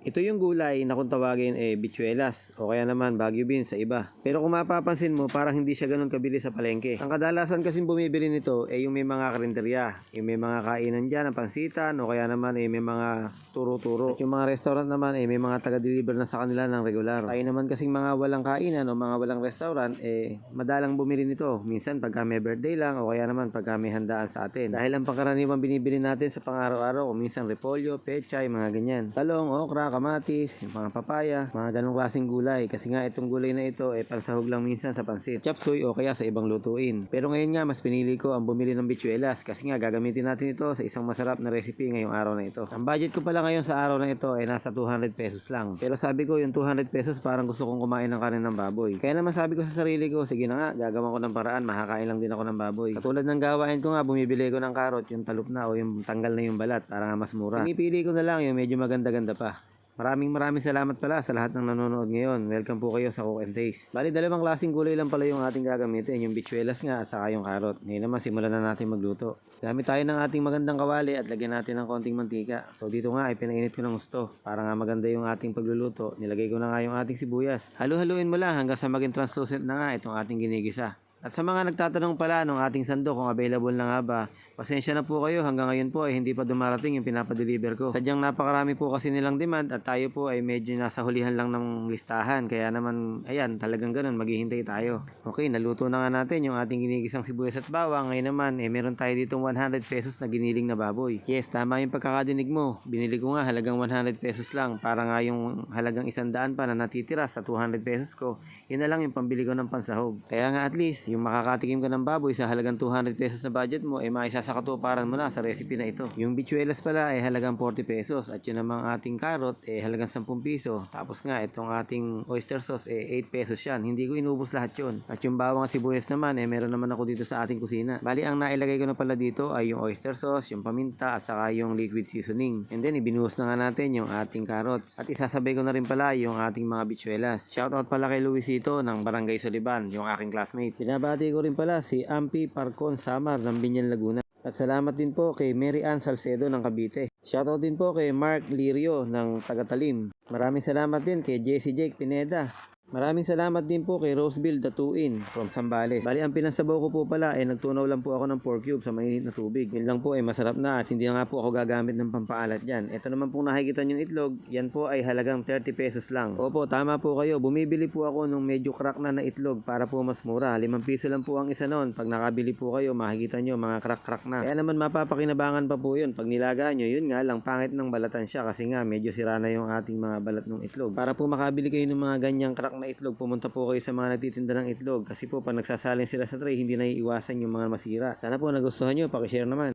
Ito yung gulay na kung tawagin bichuelas o kaya naman Baguio beans sa iba. Pero kung mapapansin mo, parang hindi siya ganun kabili sa palengke. Ang kadalasan kasing bumibili nito yung may mga karinderya, yung may mga kainan dyan ng pansitan o kaya naman may mga turo-turo. At yung mga restaurant naman may mga taga-deliver na sa kanila ng regular. Tayo naman kasing mga walang kainan o mga walang restaurant, madalang bumili nito. Minsan pagka may birthday lang o kaya naman pagka may handaan sa atin. Dahil ang pangkaraniwang binibili natin sa pang-araw-araw o minsan repolyo, pechay, mga ganyan. Talong, okra, kamatis, yung mga papaya, mga ganong klaseng gulay. Kasi nga itong gulay na ito pansahog lang minsan sa pansit, chop suey o kaya sa ibang lutuin. Pero ngayon nga mas pinili ko ang bumili ng bichuelas kasi nga gagamitin natin ito sa isang masarap na recipe ngayong araw na ito. Ang budget ko pala ngayon sa araw na ito nasa 200 pesos lang. Pero sabi ko yung 200 pesos parang gusto kong kumain ng kanin ng baboy. Kaya naman sabi ko sa sarili ko, sige na nga, gagawan ko ng paraan, makakain lang din ako ng baboy. Katulad ng gawain ko nga, bumibili ko ng karot, yung talup na o yung tanggal na yung balat para nga mas mura. Pinipili ko na lang yung medyo maganda-ganda pa. Maraming salamat pala sa lahat ng nanonood ngayon. Welcome po kayo sa Cook and Taste. Bali, dalawang klaseng gulay lang pala yung ating gagamitin. Yung bichuelas nga at saka yung karot. Ngayon naman, simulan na natin magluto. Gamit tayo ng ating magandang kawali at lagyan natin ng konting mantika. So dito nga, pinainit ko ng gusto. Para nga maganda yung ating pagluluto, nilagay ko na nga yung ating sibuyas. Halu-haluin mo lang hanggang sa maging translucent na nga itong ating ginigisa. At sa mga nagtatanong pala nung ating sandok kung available na nga ba, pasensya na po kayo, hanggang ngayon po hindi pa dumarating yung pinapadeliver ko. Sadyang napakarami po kasi nilang demand at tayo po medyo nasa hulihan lang ng listahan. Kaya naman, ayan, talagang ganun, maghihintay tayo. Okay, naluto na nga natin yung ating ginigisang sibuyas at bawang. Ngayon naman, meron tayo ditong 100 pesos na giniling na baboy. Yes, tama yung pagkakadinig mo. Binili ko nga halagang 100 pesos lang para nga yung halagang 100 pa na natitira sa 200 pesos ko, yun na lang yung pambili ko ng pansahog. Kaya nga at least, yung makakatikim ka ng baboy sa halagang 200 pesos na budget mo maisasakatuparan mo na sa recipe na ito. Yung bichuelas pala halagang 40 pesos at yun namang ating karot halagang 10 piso. Tapos nga itong ating oyster sauce 8 pesos yan. Hindi ko inubos lahat yun. At yung bawang at sibuyas naman meron naman ako dito sa ating kusina. Bali ang nailagay ko na pala dito ay yung oyster sauce, yung paminta at saka yung liquid seasoning. And then ibinuhos na nga natin yung ating carrots. At isasabay ko na rin pala yung ating mga bichuelas. Shoutout pala kay Luisito ng Barangay Soliban, yung aking classmate. Binabati ko rin pala si Ampi Parcon Samar ng Binyan, Laguna. At salamat din po kay Mary Ann Salcedo ng Cavite. Shoutout din po kay Mark Lirio ng Tagatalim. Maraming salamat din kay Jesse Jake Pineda. Maraming salamat din po kay Roseville Datuin from Zambales. Bali, ang pinansabaw ko po pala nagtunaw lang po ako ng 4 cubes sa mainit na tubig. Yun lang po masarap na at hindi na nga po ako gagamit ng pampaalat dyan. Ito naman pong nakikita yung itlog, yan po ay halagang 30 pesos lang. Opo, tama po kayo. Bumibili po ako nung medyo crack na itlog para po mas mura. 5 piso lang po ang isa noon. Pag nakabili po kayo, makikita nyo mga crack na. Kaya naman mapapakinabangan pa po yun. Pag nilaga nyo, yun nga lang pangit ng balatan siya kasi nga medyo sira na yung ating mga balat ng itlog. Para po makabili kayo ng mga ganyang crack na itlog, pumunta po kayo sa mga nagtitinda ng itlog kasi po pag nagsasalin sila sa tray hindi na iiwasan yung mga masira. Sana po nagustuhan nyo, pakishare naman.